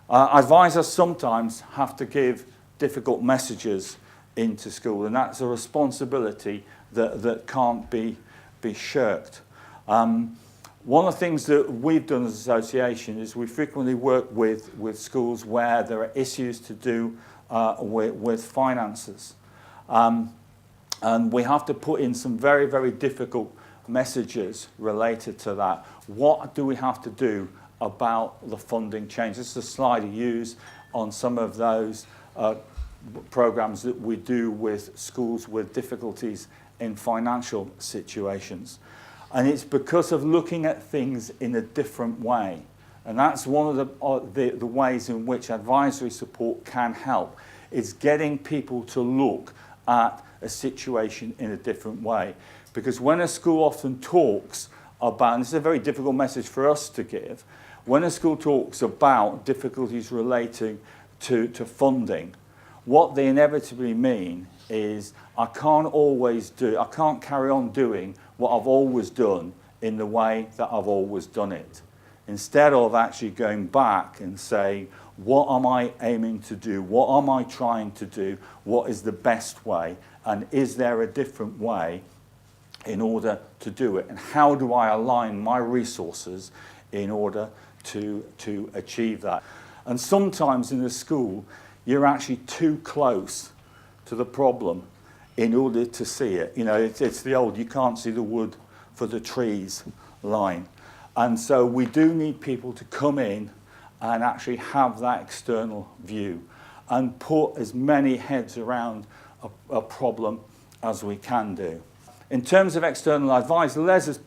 Advisors sometimes have to give difficult messages into school, and that's a responsibility that can't be shirked. One of the things that we've done as an association is we frequently work with schools where there are issues to do with finances. And we have to put in some very, very difficult messages related to that. What do we have to do about the funding change? This is a slide I use on some of those programs that we do with schools with difficulties in financial situations. And it's because of looking at things in a different way. And that's one of the ways in which advisory support can help, is getting people to look at a situation in a different way. Because when a school often talks about, and this is a very difficult message for us to give, when a school talks about difficulties relating to funding, what they inevitably mean is I can't carry on doing what I've always done in the way that I've always done it. Instead of actually going back and saying, what am I aiming to do? What am I trying to do? What is the best way? And is there a different way in order to do it? And how do I align my resources in order to achieve that? And sometimes in a school, you're actually too close to the problem in order to see it. You know, it's the old, you can't see the wood for the trees line. And so we do need people to come in and actually have that external view and put as many heads around a problem as we can do. In terms of external advice, Les has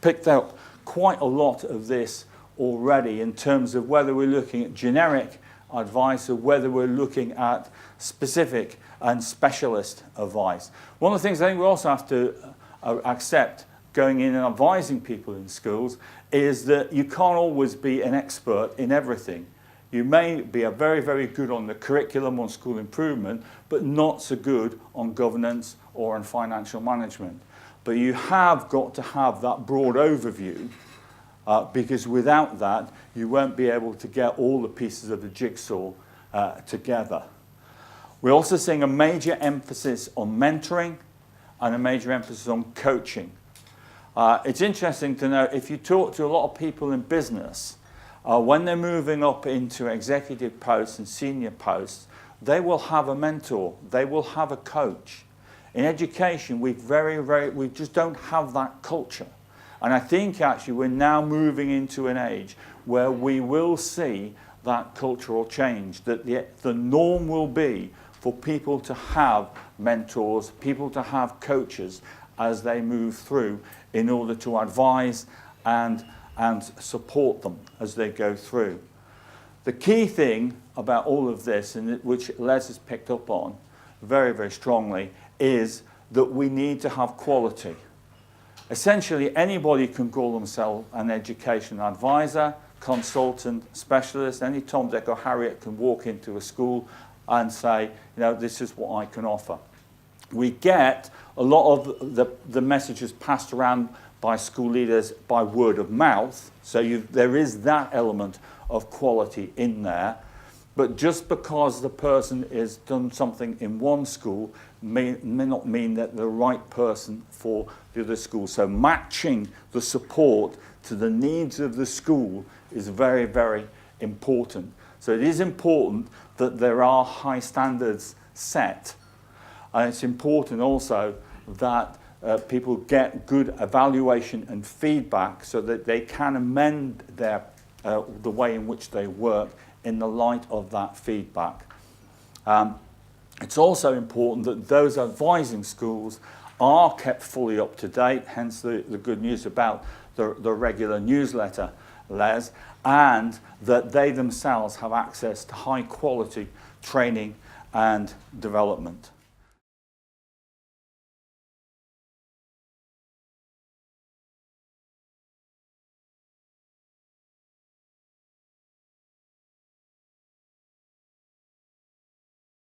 picked up quite a lot of this already in terms of whether we're looking at generic advice or whether we're looking at specific and specialist advice. One of the things I think we also have to accept going in and advising people in schools is that you can't always be an expert in everything. You may be very, very good on the curriculum, on school improvement, but not so good on governance or on financial management. But you have got to have that broad overview because without that, you won't be able to get all the pieces of the jigsaw together. We're also seeing a major emphasis on mentoring and a major emphasis on coaching. It's interesting to know, if you talk to a lot of people in business, when they're moving up into executive posts and senior posts, they will have a mentor, they will have a coach. In education, we just don't have that culture. And I think actually we're now moving into an age where we will see that cultural change, that the norm will be for people to have mentors, people to have coaches as they move through in order to advise and support them as they go through. The key thing about all of this, and which Les has picked up on very, very strongly, is that we need to have quality. Essentially, anybody can call themselves an education advisor, consultant, specialist. Any Tom, Dick or Harriet can walk into a school and say, you know, this is what I can offer. We get a lot of the messages passed around by school leaders by word of mouth, so there is that element of quality in there. But just because the person has done something in one school may not mean that they're the right person for the other school. So matching the support to the needs of the school is very, very important. So it is important that there are high standards set. And it's important also that people get good evaluation and feedback so that they can amend the way in which they work in the light of that feedback. It's also important that those advising schools are kept fully up to date, hence the good news about the regular newsletter, Les, and that they themselves have access to high quality training and development.